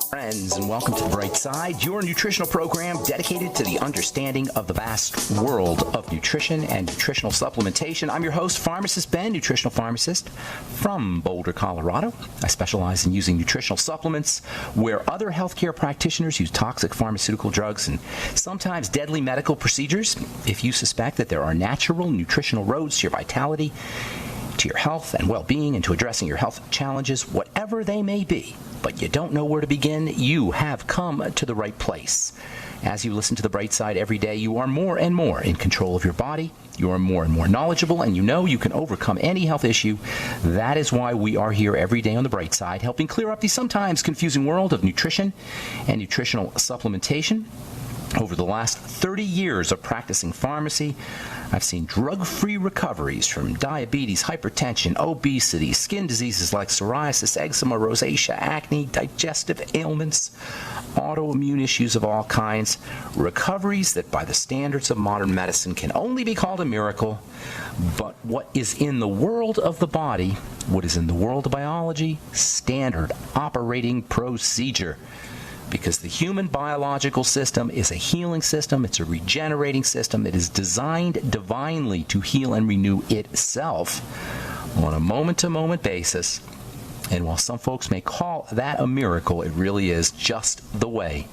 Friends, and welcome to The Bright Side, your nutritional program dedicated to the understanding of the vast world of nutrition and nutritional supplementation. I'm your host, Pharmacist Ben, nutritional pharmacist from Boulder, Colorado. I specialize in using nutritional supplements where other healthcare practitioners use toxic pharmaceutical drugs and sometimes deadly medical procedures. If you suspect that there are natural nutritional roads to your vitality, to your health and well-being, and to addressing your health challenges, whatever they may be, but you don't know where to begin, you have come to the right place. As you listen to The Bright Side every day, you are more and more in control of your body. You are more and more knowledgeable, and you know you can overcome any health issue. That is why we are here every day on The Bright Side, helping clear up the sometimes confusing world of nutrition and nutritional supplementation. Over the last 30 years of practicing pharmacy, I've seen drug-free recoveries from diabetes, hypertension, obesity, skin diseases like psoriasis, eczema, rosacea, acne, digestive ailments, autoimmune issues of all kinds. Recoveries that by the standards of modern medicine can only be called a miracle. But what is in the world of the body, what is in the world of biology, standard operating procedure. Because the human biological system is a healing system, it's a regenerating system, it is designed divinely to heal and renew itself on a moment-to-moment basis. And while some folks may call that a miracle, it really is just the way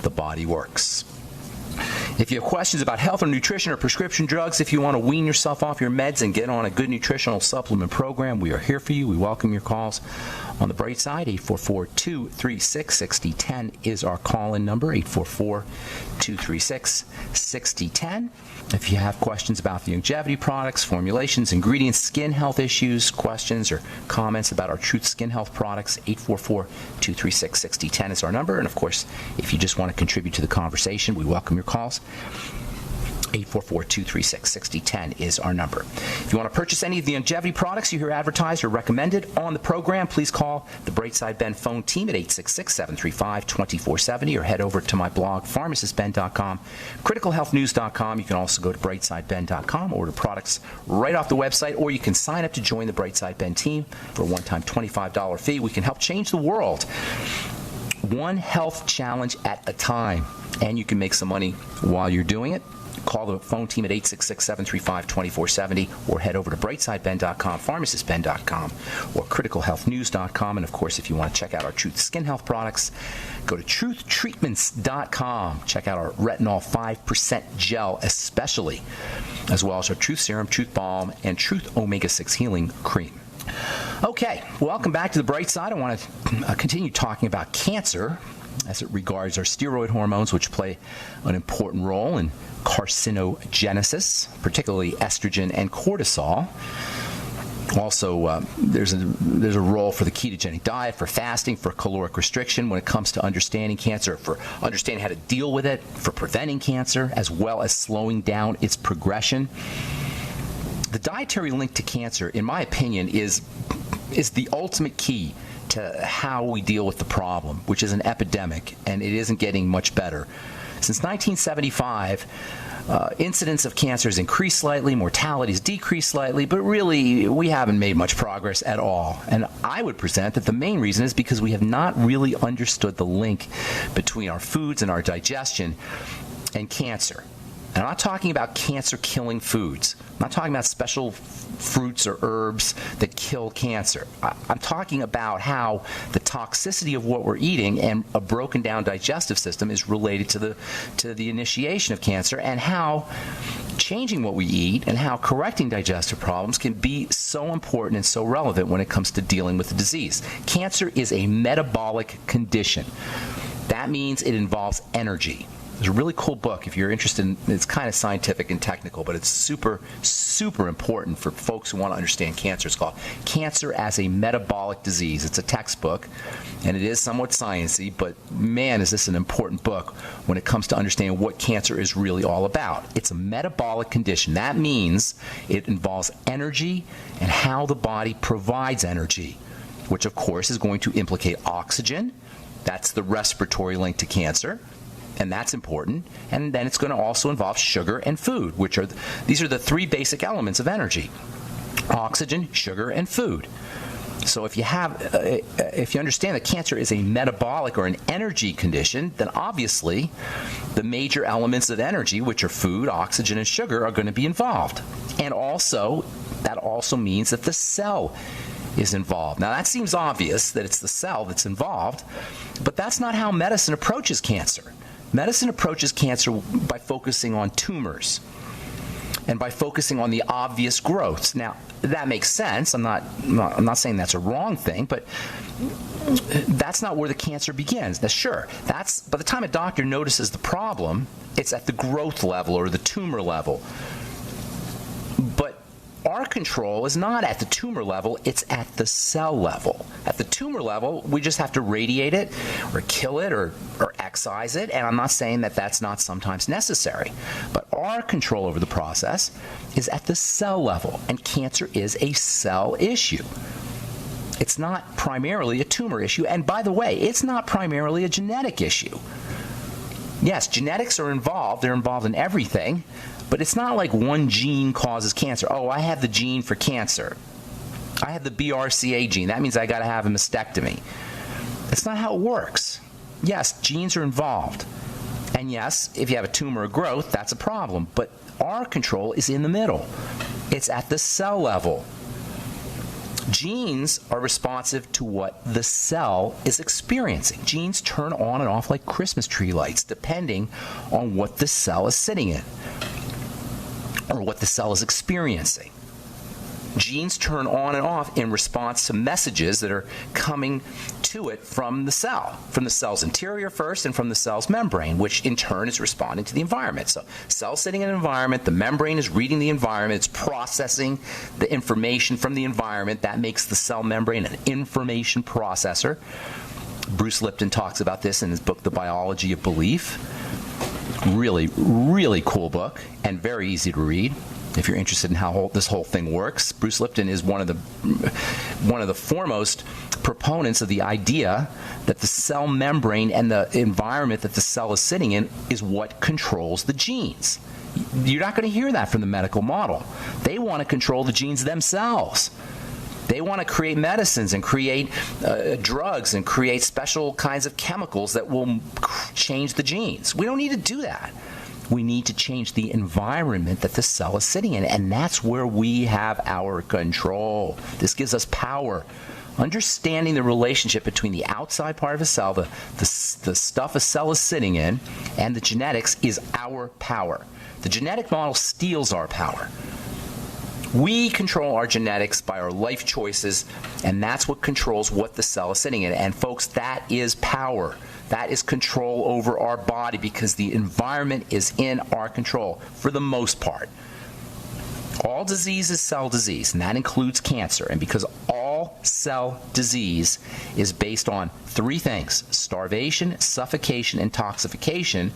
the body works. If you have questions about health or nutrition or prescription drugs, if you want to wean yourself off your meds and get on a good nutritional supplement program, we are here for you. We welcome your calls. On the bright side, 844-236-6010 is our call-in number, 844-236-6010. If you have questions about the longevity products, formulations, ingredients, skin health issues, questions or comments about our Truth Skin Health products, 844-236-6010 is our number. And, of course, if you just want to contribute to the conversation, we welcome your calls. 844-236-6010 is our number. If you want to purchase any of the longevity products you hear advertised or recommended on the program, please call the Brightside Ben phone team at 866-735-2470 or head over to my blog, pharmacistben.com, criticalhealthnews.com. You can also go to brightsideben.com, order products right off the website, or you can sign up to join the Brightside Ben team for a one-time $25 fee. We can help change the world one health challenge at a time, and you can make some money while you're doing it. Call the phone team at 866-735-2470 or head over to brightsideben.com, pharmacistben.com, or criticalhealthnews.com. And, of course, if you want to check out our Truth Skin Health products, go to truthtreatments.com. Check out our Retinol 5% gel especially, as well as our Truth Serum, Truth Balm, and Truth Omega-6 Healing Cream. Okay, welcome back to The Bright Side. I want to continue talking about cancer as it regards our steroid hormones, which play an important role in carcinogenesis, particularly estrogen and cortisol. Also, there's a role for the ketogenic diet, for fasting, for caloric restriction when it comes to understanding cancer, for understanding how to deal with it, for preventing cancer, as well as slowing down its progression. The dietary link to cancer, in my opinion, is the ultimate key to how we deal with the problem, which is an epidemic, and it isn't getting much better. Since 1975, incidence of cancer has increased slightly, mortality has decreased slightly, but really we haven't made much progress at all. And I would present that the main reason is because we have not really understood the link between our foods and our digestion and cancer. And I'm not talking about cancer-killing foods. I'm not talking about special fruits or herbs that kill cancer. I'm talking about how the toxicity of what we're eating and a broken down digestive system is related to the initiation of cancer, and how changing what we eat and how correcting digestive problems can be so important and so relevant when it comes to dealing with the disease. Cancer is a metabolic condition. That means it involves energy. There's a really cool book if you're interested in, it's kind of scientific and technical, but it's super, super important for folks who want to understand cancer. It's called Cancer as a Metabolic Disease. It's a textbook, and it is somewhat sciencey, but man, is this an important book when it comes to understanding what cancer is really all about. It's a metabolic condition. That means it involves energy and how the body provides energy, which of course is going to implicate oxygen. That's the respiratory link to cancer. And that's important. And then it's going to also involve sugar and food, these are the three basic elements of energy: oxygen, sugar, and food. So if you understand that cancer is a metabolic or an energy condition, then obviously the major elements of energy, which are food, oxygen, and sugar, are going to be involved. And also, that also means that the cell is involved. Now, that seems obvious that it's the cell that's involved, but that's not how medicine approaches cancer. Medicine approaches cancer by focusing on tumors and by focusing on the obvious growths. Now, that makes sense. I'm not saying that's a wrong thing, but that's not where the cancer begins. Now, sure, that's by the time a doctor notices the problem, it's at the growth level or the tumor level. But our control is not at the tumor level, it's at the cell level. At the tumor level, we just have to radiate it or kill it or excise it, and I'm not saying that that's not sometimes necessary. But our control over the process is at the cell level, and cancer is a cell issue. It's not primarily a tumor issue, and by the way, it's not primarily a genetic issue. Yes, genetics are involved, they're involved in everything, but it's not like one gene causes cancer. Oh, I have the gene for cancer. I have the BRCA gene. That means I got to have a mastectomy. That's not how it works. Yes, genes are involved. And yes, if you have a tumor or growth, that's a problem. But our control is in the middle. It's at the cell level. Genes are responsive to what the cell is experiencing. Genes turn on and off like Christmas tree lights, depending on what the cell is sitting in or what the cell is experiencing. Genes turn on and off in response to messages that are coming to it from the cell's interior first and from the cell's membrane, which in turn is responding to the environment. So cells sitting in an environment, the membrane is reading the environment, it's processing the information from the environment. That makes the cell membrane an information processor. Bruce Lipton talks about this in his book, The Biology of Belief. Really, really cool book and very easy to read. If you're interested in how this whole thing works, Bruce Lipton is one of the foremost proponents of the idea that the cell membrane and the environment that the cell is sitting in is what controls the genes. You're not going to hear that from the medical model. They want to control the genes themselves. They want to create medicines and create drugs and create special kinds of chemicals that will change the genes. We don't need to do that. We need to change the environment that the cell is sitting in, and that's where we have our control. This gives us power. Understanding the relationship between the outside part of a cell, the stuff a cell is sitting in, and the genetics is our power. The genetic model steals our power. We control our genetics by our life choices, and that's what controls what the cell is sitting in. And folks, that is power. That is control over our body because the environment is in our control for the most part. All disease is cell disease, and that includes cancer. And because all cell disease is based on three things: starvation, suffocation, and toxification,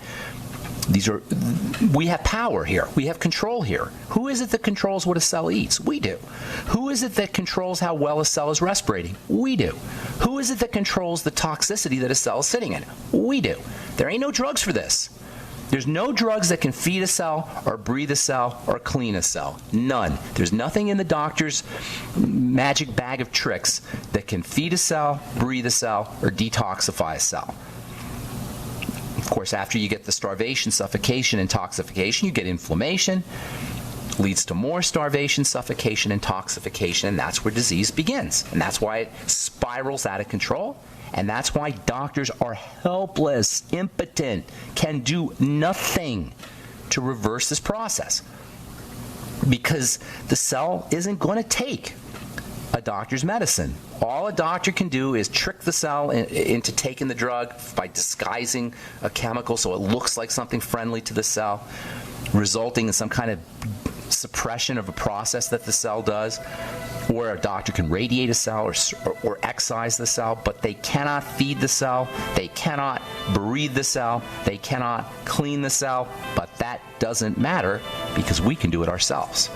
we have power here. We have control here. Who is it that controls what a cell eats? We do. Who is it that controls how well a cell is respirating? We do. Who is it that controls the toxicity that a cell is sitting in? We do. There ain't no drugs for this. There's no drugs that can feed a cell or breathe a cell or clean a cell. None. There's nothing in the doctor's magic bag of tricks that can feed a cell, breathe a cell, or detoxify a cell. Of course, after you get the starvation, suffocation, and toxification, you get inflammation, leads to more starvation, suffocation, and toxification, and that's where disease begins. And that's why it spirals out of control, and that's why doctors are helpless, impotent, can do nothing to reverse this process. Because the cell isn't going to take a doctor's medicine. All a doctor can do is trick the cell into taking the drug by disguising a chemical so it looks like something friendly to the cell, resulting in some kind of suppression of a process that the cell does. Or a doctor can radiate a cell or excise the cell, but they cannot feed the cell, they cannot breathe the cell, they cannot clean the cell, but that doesn't matter because we can do it ourselves.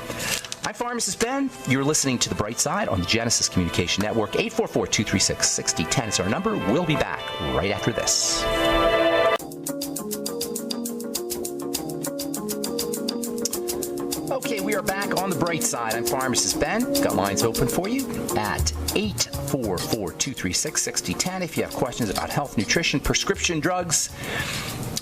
I'm Pharmacist Ben. You're listening to The Bright Side on the Genesis Communication Network. 844-236-6010 is our number. We'll be back right after this. Okay, we are back on the bright side. I'm Pharmacist Ben. Got lines open for you at 844-236-6010 if you have questions about health, nutrition, prescription drugs.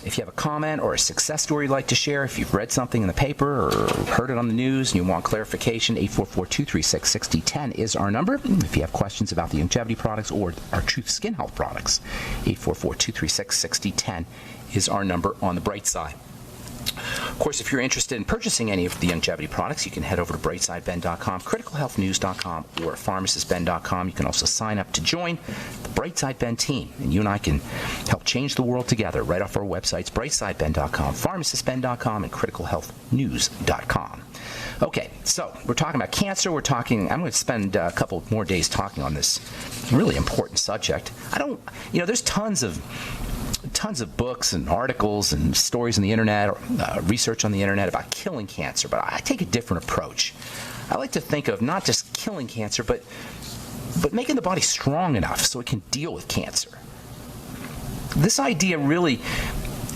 If you have a comment or a success story you'd like to share, if you've read something in the paper or heard it on the news and you want clarification, 844-236-6010 is our number. If you have questions about the longevity products or our Truth Skin Health products, 844-236-6010 is our number on the bright side. Of course, if you're interested in purchasing any of the longevity products, you can head over to brightsideben.com, criticalhealthnews.com, or pharmacistben.com. You can also sign up to join the Brightside Ben team, and you and I can help change the world together right off our websites, brightsideben.com, pharmacistben.com, and criticalhealthnews.com. Okay, so we're talking about cancer. I'm going to spend a couple more days talking on this really important subject. There's tons of books and articles and stories on the internet, research on the internet about killing cancer, but I take a different approach. I like to think of not just killing cancer, but making the body strong enough so it can deal with cancer. This idea really,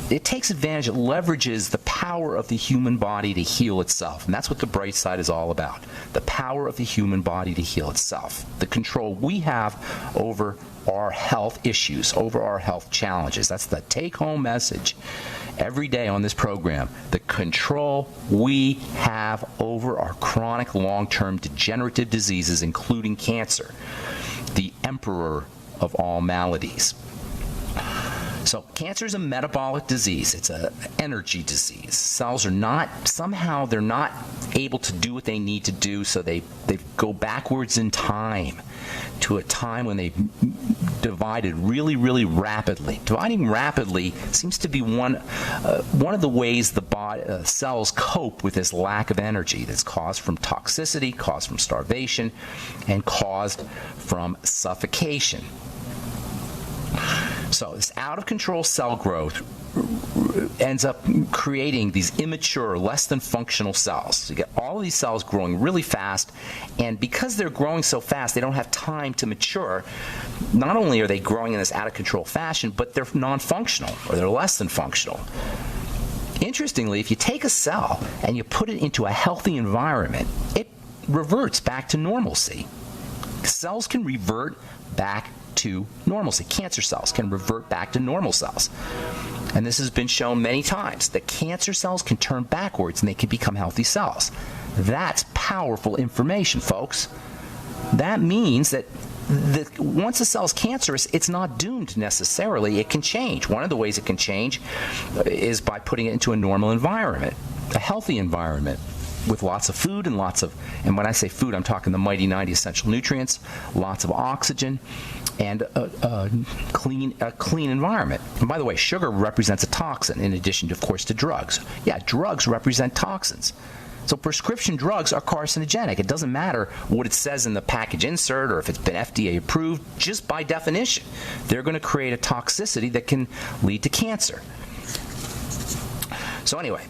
it takes advantage, it leverages the power of the human body to heal itself, and that's what the bright side is all about, the power of the human body to heal itself, the control we have over our health issues, over our health challenges. That's the take-home message every day on this program. The control we have over our chronic long-term degenerative diseases, including cancer, the emperor of all maladies. So cancer is a metabolic disease. It's an energy disease. Cells are not able to do what they need to do, so they go backwards in time to a time when they divided really, really rapidly. Dividing rapidly seems to be one of the ways the cells cope with this lack of energy that's caused from toxicity, caused from starvation, and caused from suffocation. So this out-of-control cell growth ends up creating these immature, less than functional cells. So you get all of these cells growing really fast, and because they're growing so fast, they don't have time to mature. Not only are they growing in this out-of-control fashion, but they're non-functional, or they're less than functional. Interestingly, if you take a cell and you put it into a healthy environment, it reverts back to normalcy. Cells can revert back to normalcy. Cancer cells can revert back to normal cells. And this has been shown many times that cancer cells can turn backwards and they can become healthy cells. That's powerful information, folks. That means that once a cell is cancerous, it's not doomed necessarily. It can change. One of the ways it can change is by putting it into a normal environment, a healthy environment, with lots of food and when I say food, I'm talking the mighty 90 essential nutrients, lots of oxygen, and a clean environment. And by the way, sugar represents a toxin in addition, of course, to drugs. Yeah, drugs represent toxins. So prescription drugs are carcinogenic. It doesn't matter what it says in the package insert or if it's been FDA approved. Just by definition, they're going to create a toxicity that can lead to cancer. So anyway,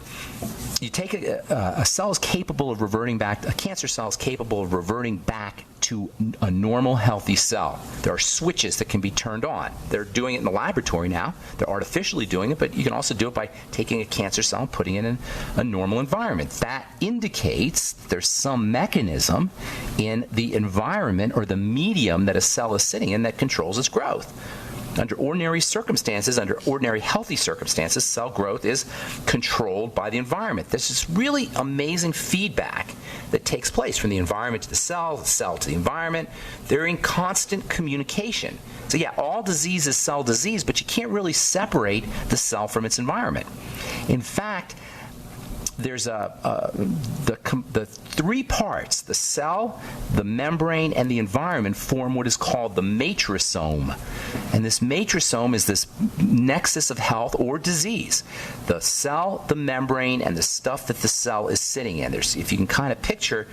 you take a cell is capable of reverting back, a cancer cell is capable of reverting back to a normal, healthy cell. There are switches that can be turned on. They're doing it in the laboratory now. They're artificially doing it, but you can also do it by taking a cancer cell and putting it in a normal environment. That indicates there's some mechanism in the environment or the medium that a cell is sitting in that controls its growth. Under ordinary circumstances, under ordinary healthy circumstances, cell growth is controlled by the environment. This is really amazing feedback that takes place from the environment to the cell to the environment. They're in constant communication. So yeah, all disease is cell disease, but you can't really separate the cell from its environment. In fact, there's the three parts, the cell, the membrane, and the environment form what is called the matrixome. And this matrixome is this nexus of health or disease. The cell, the membrane, and the stuff that the cell is sitting in. If you can kind of picture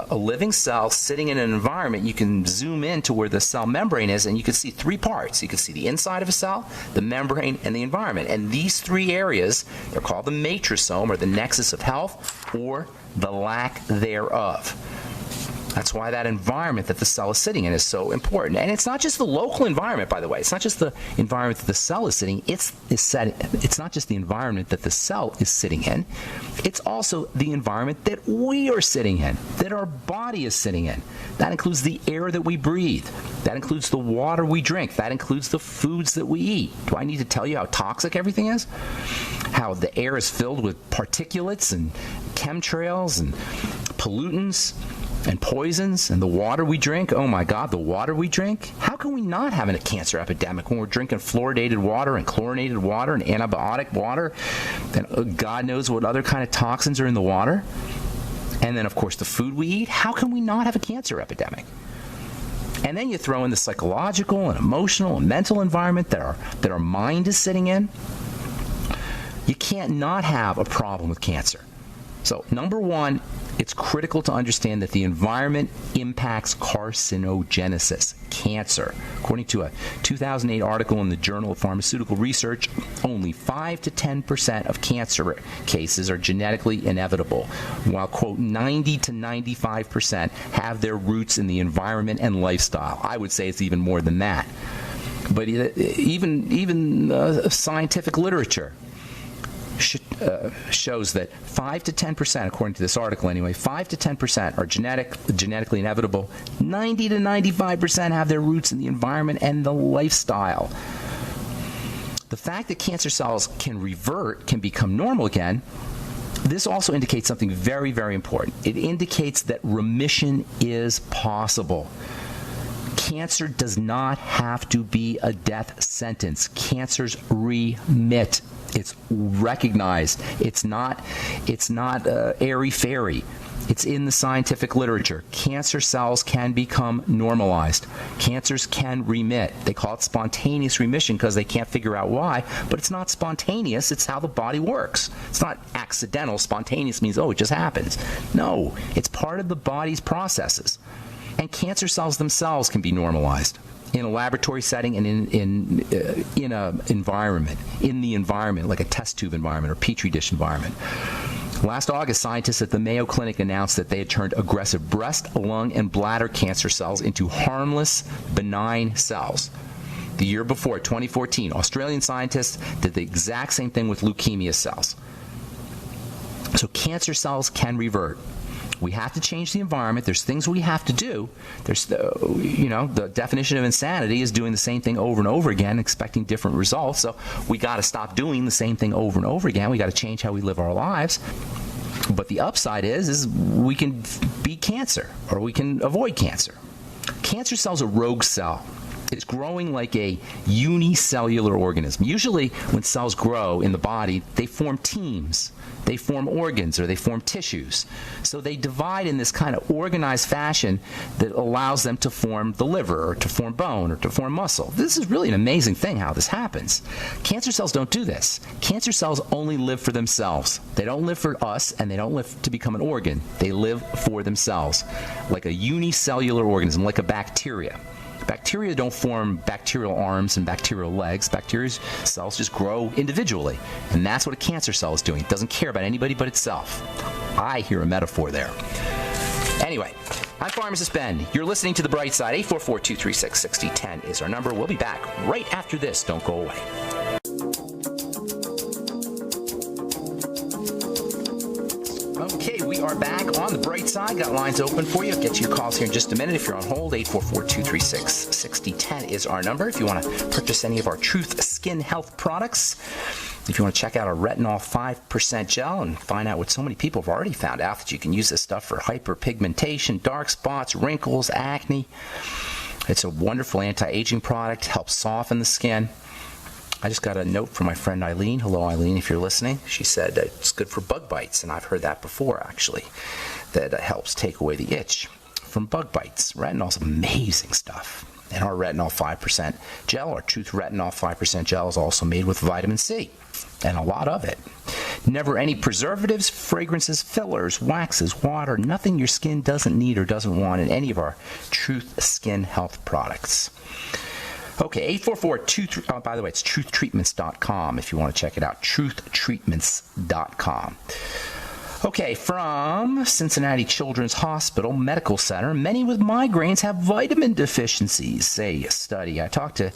a living cell sitting in an environment, you can zoom in to where the cell membrane is, and you can see three parts. You can see the inside of a cell, the membrane, and the environment. And these three areas, they're called the matrixome, or the nexus of health, or the lack thereof. That's why that environment that the cell is sitting in is so important. And it's not just the local environment, by the way. It's not just the environment that the cell is sitting. It's not just the environment that the cell is sitting in. It's also the environment that we are sitting in, that our body is sitting in. That includes the air that we breathe. That includes the water we drink. That includes the foods that we eat. Do I need to tell you how toxic everything is? How the air is filled with particulates and chemtrails and pollutants and poisons, and the water we drink. Oh my God, the water we drink. How can we not have a cancer epidemic when we're drinking fluoridated water and chlorinated water and antibiotic water? And God knows what other kind of toxins are in the water. And then, of course, the food we eat. How can we not have a cancer epidemic? And then you throw in the psychological and emotional and mental environment that our mind is sitting in. You can't not have a problem with cancer. So, number one, it's critical to understand that the environment impacts carcinogenesis, cancer. According to a 2008 article in the Journal of Pharmaceutical Research, only 5 to 10% of cancer cases are genetically inevitable, while, quote, 90 to 95% have their roots in the environment and lifestyle. I would say it's even more than that. But even scientific literature shows that 5 to 10%, according to this article anyway, 5 to 10% are genetically inevitable. 90 to 95% have their roots in the environment and the lifestyle. The fact that cancer cells can revert, can become normal again, this also indicates something very, very important. It indicates that remission is possible. Cancer does not have to be a death sentence. Cancers remit. It's recognized. It's not airy-fairy. It's in the scientific literature. Cancer cells can become normalized. Cancers can remit. They call it spontaneous remission because they can't figure out why, but it's not spontaneous. It's how the body works. It's not accidental. Spontaneous means, oh, it just happens. No, it's part of the body's processes. And cancer cells themselves can be normalized in a laboratory setting and in an environment, like a test tube environment or petri dish environment. Last August, scientists at the Mayo Clinic announced that they had turned aggressive breast, lung, and bladder cancer cells into harmless, benign cells. The year before, 2014, Australian scientists did the exact same thing with leukemia cells. So cancer cells can revert. We have to change the environment. There's things we have to do. There's the definition of insanity is doing the same thing over and over again, expecting different results. So we got to stop doing the same thing over and over again. We got to change how we live our lives. But the upside is we can beat cancer, or we can avoid cancer. Cancer cells are a rogue cell. It's growing like a unicellular organism. Usually when cells grow in the body, they form teams. They form organs or they form tissues. So they divide in this kind of organized fashion that allows them to form the liver or to form bone or to form muscle. This is really an amazing thing how this happens. Cancer cells don't do this. Cancer cells only live for themselves. They don't live for us, and they don't live to become an organ. They live for themselves, like a unicellular organism, like a bacteria. Bacteria don't form bacterial arms and bacterial legs. Bacteria cells just grow individually. And that's what a cancer cell is doing. It doesn't care about anybody but itself. I hear a metaphor there. Anyway, I'm Pharmacist Ben. You're listening to The Bright Side. 844-236-6010 is our number. We'll be back right after this. Don't go away. Okay, we are back on The Bright Side. Got lines open for you. I'll get to your calls here in just a minute. If you're on hold, 844-236-6010 is our number. If you want to purchase any of our Truth Skin Health products, if you want to check out our Retinol 5% gel and find out what so many people have already found out, that you can use this stuff for hyperpigmentation, dark spots, wrinkles, acne. It's a wonderful anti-aging product, helps soften the skin. I just got a note from my friend Eileen. Hello, Eileen, if you're listening. She said it's good for bug bites, and I've heard that before, actually, that it helps take away the itch from bug bites. Retinol's amazing stuff. And our Retinol 5% gel, our Truth Retinol 5% gel, is also made with vitamin C, and a lot of it. Never any preservatives, fragrances, fillers, waxes, water, nothing your skin doesn't need or doesn't want in any of our Truth Skin Health products. Okay, 844-2... by the way, it's truthtreatments.com if you want to check it out. Truthtreatments.com. Okay, from Cincinnati Children's Hospital Medical Center, many with migraines have vitamin deficiencies, say a study. I talked to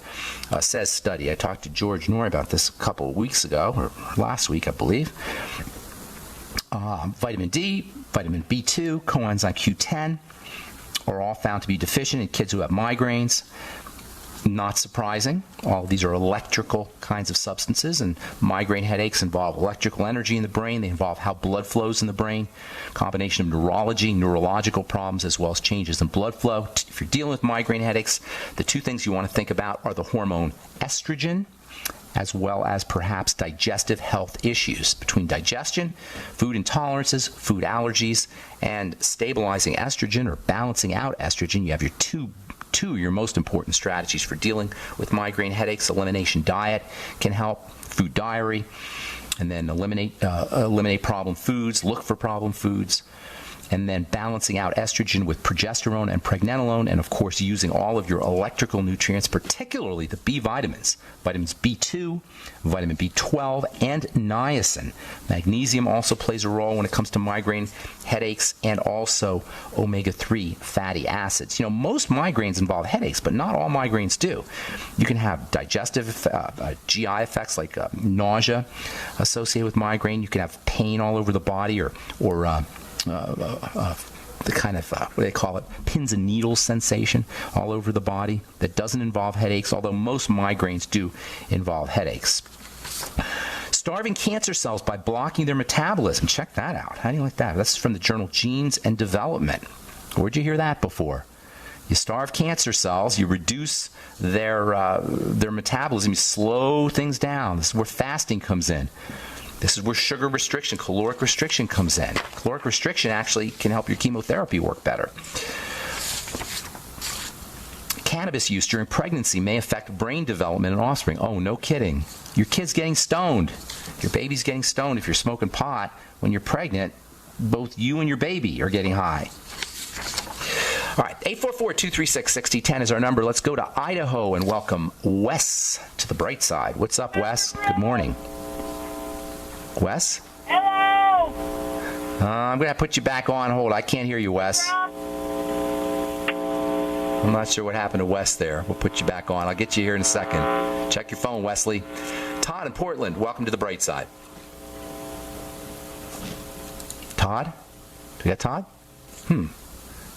George Norrie about this a couple of weeks ago, or last week, I believe. Vitamin D, vitamin B2, coenzyme Q10 are all found to be deficient in kids who have migraines. Not surprising. All of these are electrical kinds of substances, and migraine headaches involve electrical energy in the brain. They involve how blood flows in the brain, combination of neurology, neurological problems, as well as changes in blood flow. If you're dealing with migraine headaches, the two things you want to think about are the hormone estrogen, as well as perhaps digestive health issues. Between digestion, food intolerances, food allergies, and stabilizing estrogen or balancing out estrogen, you have your two of your most important strategies for dealing with migraine headaches. Elimination diet can help, food diary, and then eliminate problem foods, look for problem foods, and then balancing out estrogen with progesterone and pregnenolone, and of course using all of your electrical nutrients, particularly the B vitamins, vitamins B2, vitamin B12, and niacin. Magnesium also plays a role when it comes to migraine headaches, and also omega-3 fatty acids. Most migraines involve headaches, but not all migraines do. You can have digestive GI effects like nausea associated with migraine. You can have pain all over the body, or the kind of, what do they call it, pins and needles sensation all over the body that doesn't involve headaches, although most migraines do involve headaches. Starving cancer cells by blocking their metabolism. Check that out. How do you like that? That's from the journal Genes and Development. Where'd you hear that before? You starve cancer cells, you reduce their metabolism, you slow things down. This is where fasting comes in. This is where sugar restriction, caloric restriction comes in. Caloric restriction actually can help your chemotherapy work better. Cannabis use during pregnancy may affect brain development in offspring. Oh, no kidding. Your kid's getting stoned. Your baby's getting stoned. If you're smoking pot when you're pregnant, both you and your baby are getting high. All right, 844-236-6010 is our number. Let's go to Idaho and welcome Wes to the bright side. What's up, Wes? Good morning. Wes? Hello! I'm going to put you back on hold. I can't hear you, Wes. I'm not sure what happened to Wes there. We'll put you back on. I'll get you here in a second. Check your phone, Wesley. Todd in Portland, welcome to the bright side. Todd? Do we got Todd?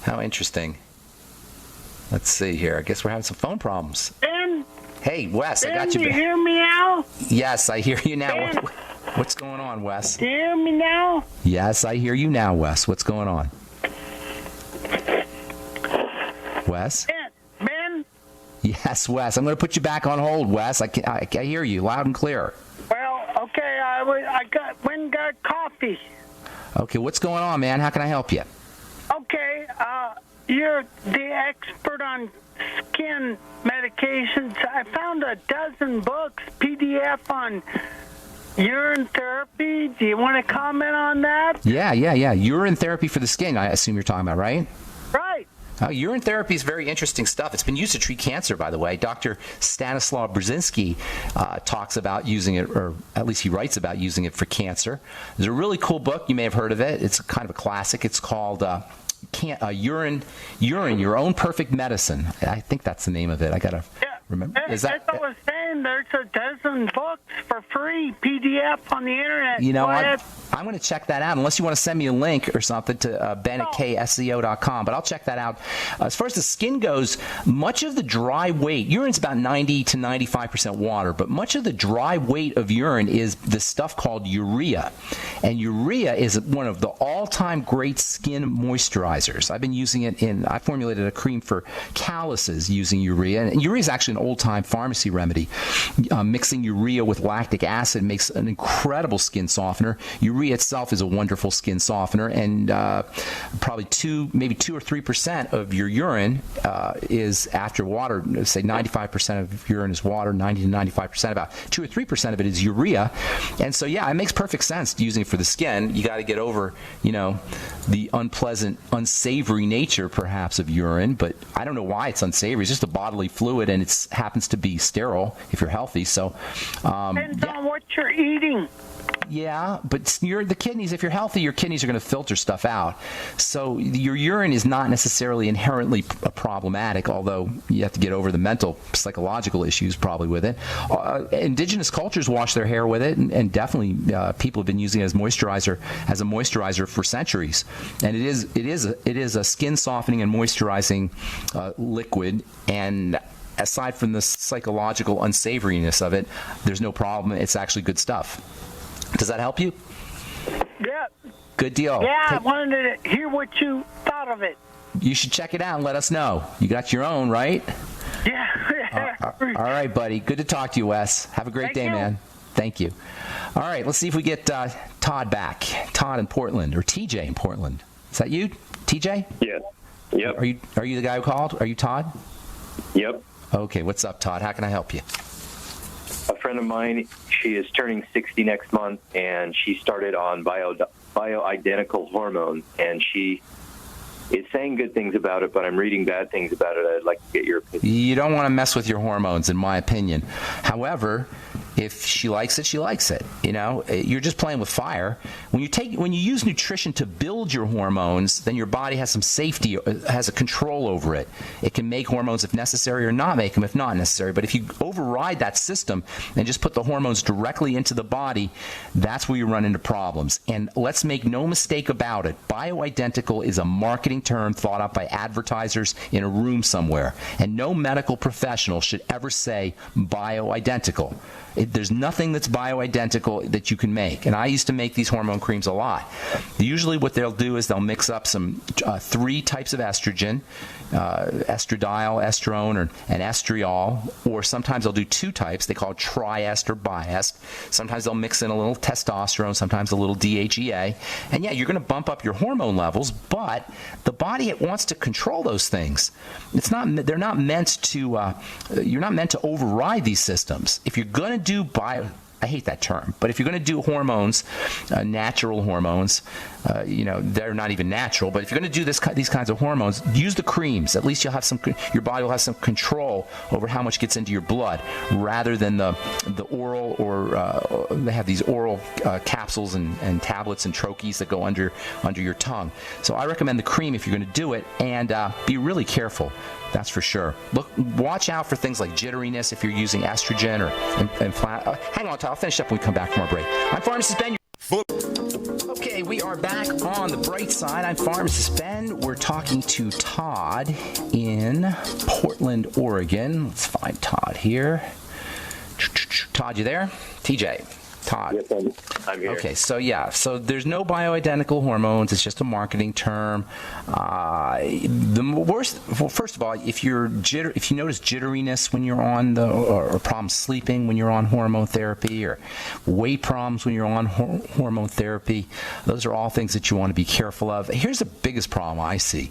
How interesting. Let's see here. I guess we're having some phone problems. Ben? Hey, Wes, Ben, I got you. Do you hear me now? Yes, I hear you now. Ben? What's going on, Wes? Do you hear me now? Yes, I hear you now, Wes. What's going on? Wes? Ben? Yes, Wes. I'm going to put you back on hold, Wes. I hear you loud and clear. Well, okay, I went and got coffee. Okay, what's going on, man? How can I help you? Okay, you're the expert on skin medications. I found a dozen books, PDF on urine therapy. Do you want to comment on that? Yeah. Urine therapy for the skin, I assume you're talking about, right? Right. Urine therapy is very interesting stuff. It's been used to treat cancer, by the way. Dr. Stanislaw Brzezinski talks about using it, or at least he writes about using it for cancer. There's a really cool book. You may have heard of it. It's kind of a classic. It's called Urine, Your Own Perfect Medicine. I think that's the name of it. I got to remember. Is that what I was saying? There's a dozen books for free, PDF on the internet. You know what? I'm going to check that out, unless you want to send me a link or something to ben@ksco.com, but I'll check that out. As far as the skin goes, much of the dry weight, urine's about 90 to 95% water, but much of the dry weight of urine is the stuff called urea. And urea is one of the all-time great skin moisturizers. I've been using it I formulated a cream for calluses using urea. And urea is actually an old-time pharmacy remedy. Mixing urea with lactic acid makes an incredible skin softener. Urea itself is a wonderful skin softener, and probably 2 or 3% of your urine is after water. Say 95% of urine is water, 90 to 95%, about 2 or 3% of it is urea. And so, yeah, it makes perfect sense using it for the skin. You got to get over, the unpleasant, unsavory nature, perhaps, of urine, but I don't know why it's unsavory. It's just a bodily fluid, and it happens to be sterile if you're healthy. So, depends on what you're eating. Yeah, but the kidneys, if you're healthy, your kidneys are going to filter stuff out. So your urine is not necessarily inherently problematic, although you have to get over the mental, psychological issues probably with it. Indigenous cultures wash their hair with it, and definitely people have been using it as a moisturizer for centuries. And it is a skin softening and moisturizing liquid, and aside from the psychological unsavoriness of it, there's no problem. It's actually good stuff. Does that help you? Yeah. Good deal. Yeah, I wanted to hear what you thought of it. You should check it out and let us know. You got your own, right? Yeah. All right, buddy. Good to talk to you, Wes. Have a great day, man. Thank you. All right, let's see if we get Todd back. Todd in Portland, or TJ in Portland. Is that you, TJ? Yeah. Yep. Are you the guy who called? Are you Todd? Yep. Okay, what's up, Todd? How can I help you? A friend of mine, she is turning 60 next month, and she started on bioidentical hormones, and she is saying good things about it, but I'm reading bad things about it. I'd like to get your opinion. You don't want to mess with your hormones, in my opinion. However, if she likes it, she likes it. You know, you're just playing with fire. When you use nutrition to build your hormones, then your body has some safety, has a control over it. It can make hormones if necessary, or not make them if not necessary. But if you override that system and just put the hormones directly into the body, that's where you run into problems. And let's make no mistake about it. Bioidentical is a marketing term thought up by advertisers in a room somewhere. And no medical professional should ever say bioidentical. There's nothing that's bioidentical that you can make. And I used to make these hormone creams a lot. Usually what they'll do is they'll mix up some 3 types of estrogen, estradiol, estrone, and estriol, or sometimes they'll do 2 types. They call it triest or biest. Sometimes they'll mix in a little testosterone, sometimes a little DHEA. And yeah, you're going to bump up your hormone levels, but the body wants to control those things. They're not meant to, you're not meant to override these systems. If you're going to do I hate that term, but if you're going to do hormones, natural hormones, they're not even natural, but if you're going to do these kinds of hormones, use the creams. At least your body will have some control over how much gets into your blood, rather than the oral, or they have these oral capsules and tablets and troches that go under your tongue. So I recommend the cream if you're going to do it, and be really careful. That's for sure. Watch out for things like jitteriness if you're using estrogen or hang on, I'll finish up when we come back from our break. I'm Pharmacist Ben. Okay, we are back on the bright side. I'm Pharmacist Ben. We're talking to Todd in Portland, Oregon. Let's find Todd here. Todd, you there? TJ. Todd. Yes, I'm here. Okay, so there's no bioidentical hormones. It's just a marketing term. The worst. Well, first of all, if you notice jitteriness when you're on or problems sleeping when you're on hormone therapy, or weight problems when you're on hormone therapy, those are all things that you want to be careful of. Here's the biggest problem I see: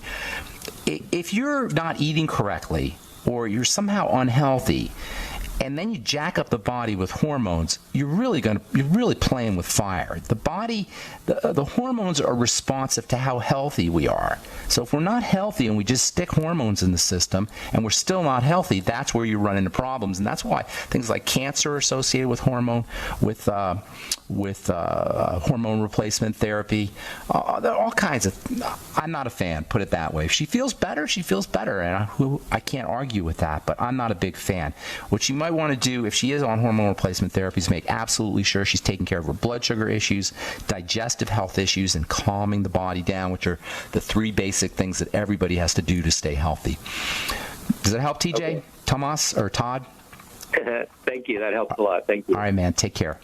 if you're not eating correctly, or you're somehow unhealthy, and then you jack up the body with hormones, you're really playing with fire. The body, the hormones are responsive to how healthy we are. So if we're not healthy and we just stick hormones in the system and we're still not healthy, that's where you run into problems. And that's why things like cancer are associated with hormone replacement therapy. There are all kinds of. I'm not a fan. Put it that way. If she feels better, she feels better, and I can't argue with that. But I'm not a big fan. What she might want to do, if she is on hormone replacement therapy, is make absolutely sure she's taking care of her blood sugar issues, digestive health issues, and calming the body down, which are the 3 basic things that everybody has to do to stay healthy. Does that help, TJ? Okay. Tomas or Todd? Thank you. That helps a lot. Thank you. All right, man. Take care.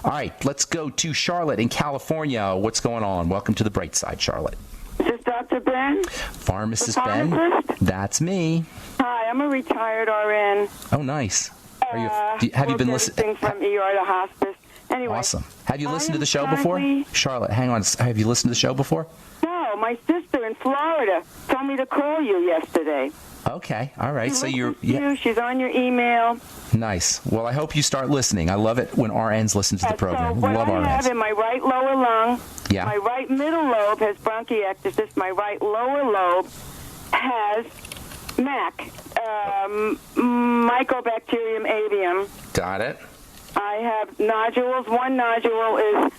All right, let's go to Charlotte in California. What's going on? Welcome to the bright side, Charlotte. Is this Dr. Ben? Pharmacist Ben. That's me. Hi, I'm a retired RN. Oh, nice. Have you been listening from ER to hospice? Anyway, awesome. Have you listened to the show before? Charlotte, hang on. Have you listened to the show before? No, my sister in Florida told me to call you yesterday. Okay, all right. So she's on your email. Nice. Well, I hope you start listening. I love it when RNs listen to the program. So what love I have RNs. in my right lower lung, yeah. My right middle lobe has bronchiectasis. My right lower lobe has MAC, Mycobacterium avium. Got it. I have nodules. One nodule is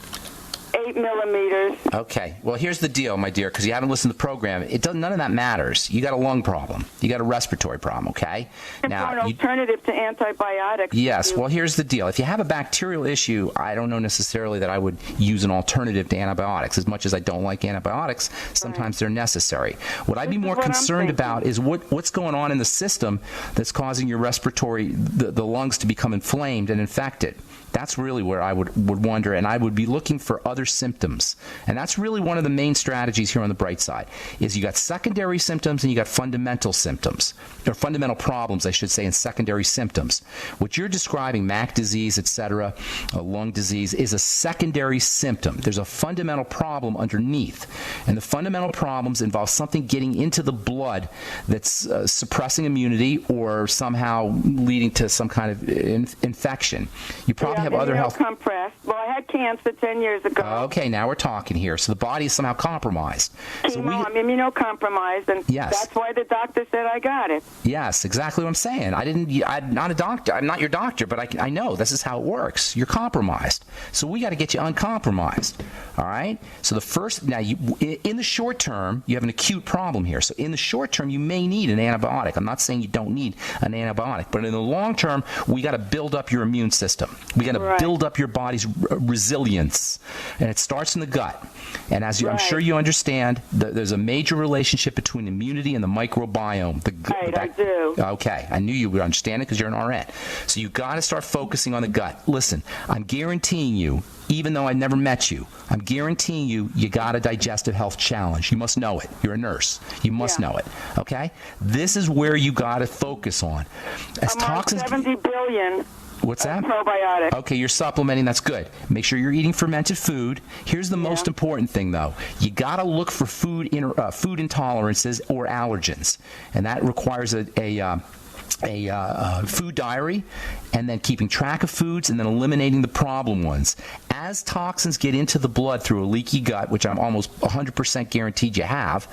8 millimeters. Okay. Well, here's the deal, my dear, because you haven't listened to the program. None of that matters. You got a lung problem. You got a respiratory problem, okay? And for an alternative to antibiotics. Yes. Well, here's the deal. If you have a bacterial issue, I don't know necessarily that I would use an alternative to antibiotics. As much as I don't like antibiotics, sometimes they're necessary. What I'd be more concerned about is what's going on in the system that's causing your the lungs to become inflamed and infected. That's really where I would wonder, and I would be looking for other symptoms. And that's really one of the main strategies here on the bright side, is you got secondary symptoms and you got fundamental symptoms, or fundamental problems, I should say, and secondary symptoms. What you're describing, MAC disease, etc., lung disease, is a secondary symptom. There's a fundamental problem underneath, and the fundamental problems involve something getting into the blood that's suppressing immunity or somehow leading to some kind of infection. You probably have other health. Compressed. Well, I had cancer 10 years ago. Okay, now we're talking here. So the body is somehow compromised. Chemo, I'm immunocompromised, and that's why the doctor said I got it. Yes, exactly what I'm saying. I'm not a doctor. I'm not your doctor, but I know this is how it works. You're compromised. So we got to get you uncompromised. All right? So in the short term, you have an acute problem here. So in the short term, you may need an antibiotic. I'm not saying you don't need an antibiotic, but in the long term, we got to build up your immune system. We got to build up your body's resilience, and it starts in the gut. And as I'm sure you understand, there's a major relationship between immunity and the microbiome. I do. Okay, I knew you would understand it because you're an RN. So you've got to start focusing on the gut. Listen, I'm guaranteeing you, even though I never met you, I'm guaranteeing you got a digestive health challenge. You must know it. You're a nurse. You must know it. Okay? This is where you got to focus on. As toxins, 70 billion. What's that? Probiotic. Okay, you're supplementing. That's good. Make sure you're eating fermented food. Here's the most important thing, though. You got to look for food intolerances or allergens, and that requires a food diary, and then keeping track of foods, and then eliminating the problem ones. As toxins get into the blood through a leaky gut, which I'm almost 100% guaranteed you have,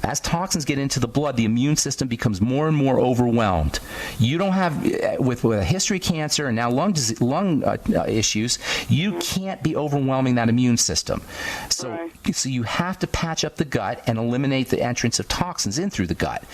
as toxins get into the blood, the immune system becomes more and more overwhelmed. You don't have, with a history of cancer and now lung issues, you can't be overwhelming that immune system. So you have to patch up the gut and eliminate the entrance of toxins in through the gut.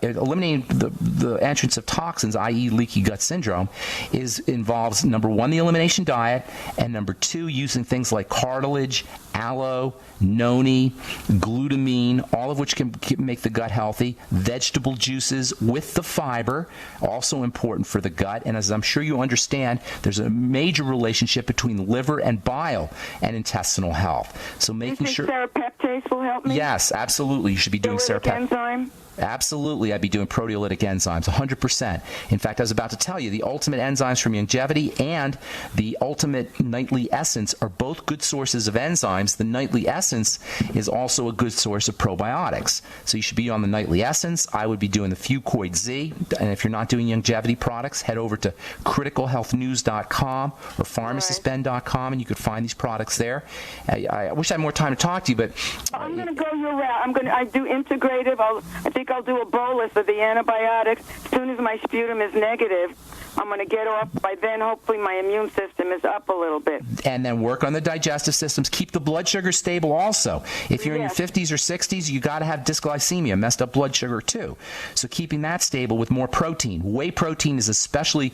Eliminating the entrance of toxins, i.e. leaky gut syndrome, involves, number one, the elimination diet, and number two, using things like cartilage, aloe, noni, glutamine, all of which can make the gut healthy. Vegetable juices with the fiber, also important for the gut. And as I'm sure you understand, there's a major relationship between liver and bile and intestinal health. So making sure. Serapeptase will help me? Yes, absolutely. You should be doing serapeptase. Enzyme? Absolutely, I'd be doing proteolytic enzymes, 100%. In fact, I was about to tell you, the Ultimate Enzymes from Longevity and the Ultimate Nightly Essence are both good sources of enzymes. The Nightly Essence is also a good source of probiotics. So you should be on the Nightly Essence. I would be doing the Fucoid Z. And if you're not doing Longevity products, head over to criticalhealthnews.com or pharmacistben.com, and you could find these products there. I wish I had more time to talk to you, but I'm going to go your route. I do integrative. I think I'll do a bolus of the antibiotics. As soon as my sputum is negative, I'm going to get off. By then, hopefully, my immune system is up a little bit. And then work on the digestive systems. Keep the blood sugar stable also. If you're in your 50s or 60s, you got to have dysglycemia, messed up blood sugar too. So keeping that stable with more protein. Whey protein is especially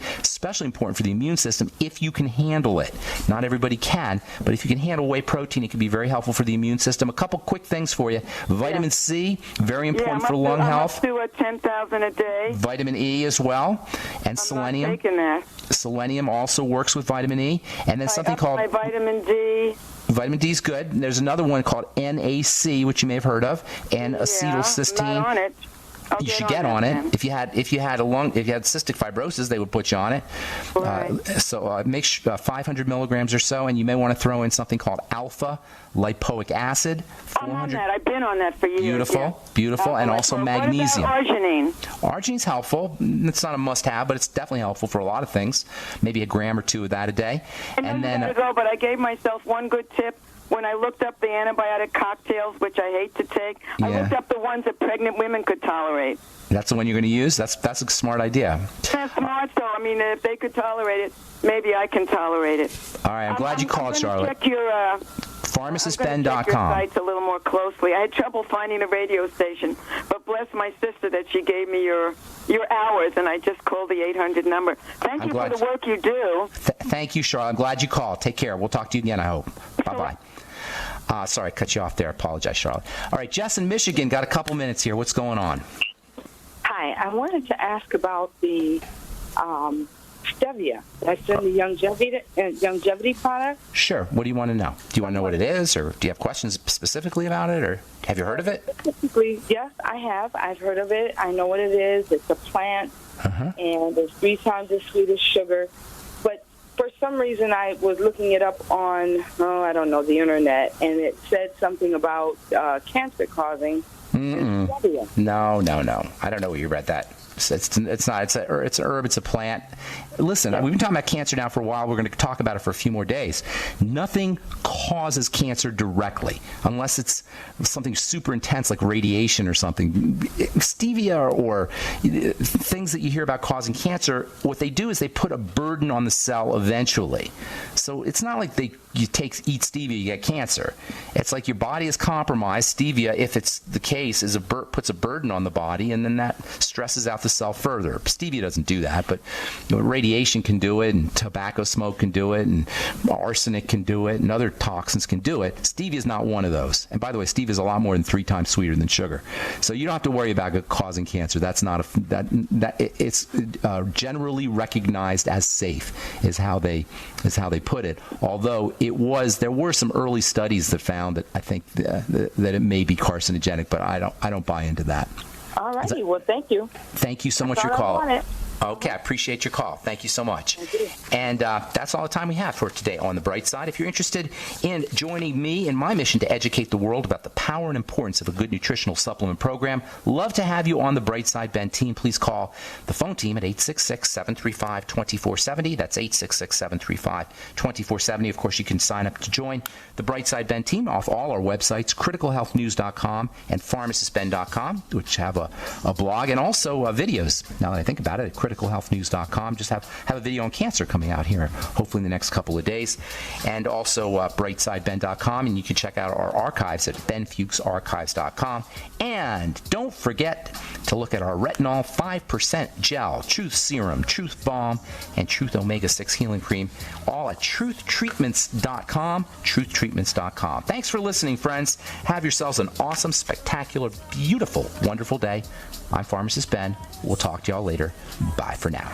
important for the immune system if you can handle it. Not everybody can, but if you can handle whey protein, it can be very helpful for the immune system. A couple quick things for you. Vitamin C, very important for lung health. I'm up to 10,000 a day. Vitamin E as well, and selenium. Taking that. Selenium also works with vitamin E, and then something called my vitamin D. Vitamin D is good. There's another one called NAC, which you may have heard of, N-acetylcysteine. Not on it. You should get on it. If you had cystic fibrosis, they would put you on it. Right. Make 500 milligrams or so, and you may want to throw in something called alpha lipoic acid. I'm on that. I've been on that for years. Beautiful, and also magnesium. What about arginine? Argine's helpful. It's not a must-have, but it's definitely helpful for a lot of things. Maybe a gram or two of that a day. And then go, but I gave myself one good tip. when I looked up the antibiotic cocktails, which I hate to take, I Yeah. looked up the ones that pregnant women could tolerate. That's the one you're going to use? That's a smart idea. That's smart, though. I mean, if they could tolerate it, maybe I can tolerate it. All right, I'm glad you called, Charlotte. Check your, PharmacistBen.com. check your sites a little more closely. I had trouble finding a radio station, but bless my sister that she gave me your hours, and I just called the 800 number. Thank you for the work you do. Thank you, Charlotte. I'm glad you called. Take care. We'll talk to you again, I hope. Bye-bye. Sorry, I cut you off there. I apologize, Charlotte. All right, Jess in Michigan, got a couple minutes here. What's going on? Hi, I wanted to ask about the stevia. That's in the longevity product. Sure. What do you want to know? Do you want to know what it is, or do you have questions specifically about it, or have you heard of it? Specifically, yes, I have. I've heard of it. I know what it is. It's a plant, and it's 3 times as sweet as sugar. But for some reason, I was looking it up on, I don't know, the internet, and it said something about cancer causing. Stevia. No. I don't know where you read that. It's not. It's an herb. It's a plant. Listen, we've been talking about cancer now for a while. We're going to talk about it for a few more days. Nothing causes cancer directly, unless it's something super intense like radiation or something. Stevia or things that you hear about causing cancer, what they do is they put a burden on the cell eventually. So it's not like you eat stevia, you get cancer. It's like your body is compromised. Stevia, if it's the case, puts a burden on the body, and then that stresses out the cell further. Stevia doesn't do that, but radiation can do it, and tobacco smoke can do it, and arsenic can do it, and other toxins can do it. Stevia is not one of those. And by the way, stevia is a lot more than 3 times sweeter than sugar. So you don't have to worry about it causing cancer. That's not it's generally recognized as safe, is how they put it. Although there were some early studies that found that I think that it may be carcinogenic, but I don't buy into that. All righty. Well, thank you. Thank you so much for your call. Okay, I appreciate your call. Thank you so much. And that's all the time we have for today on The Bright Side. If you're interested in joining me in my mission to educate the world about the power and importance of a good nutritional supplement program, love to have you on the Bright Side Ben team. Please call the phone team at 866-735-2470. That's 866-735-2470. Of course, you can sign up to join the Bright Side Ben team off all our websites, criticalhealthnews.com and pharmacistben.com, which have a blog and also videos, now that I think about it, at criticalhealthnews.com. Just have a video on cancer coming out here, hopefully in the next couple of days. And also brightsideben.com, and you can check out our archives at benfuchsarchives.com. And don't forget to look at our retinol 5% gel, Truth Serum, Truth Balm, and Truth Omega-6 Healing Cream, all at truthtreatments.com, truthtreatments.com. Thanks for listening, friends. Have yourselves an awesome, spectacular, beautiful, wonderful day. I'm Pharmacist Ben. We'll talk to y'all later. Bye for now.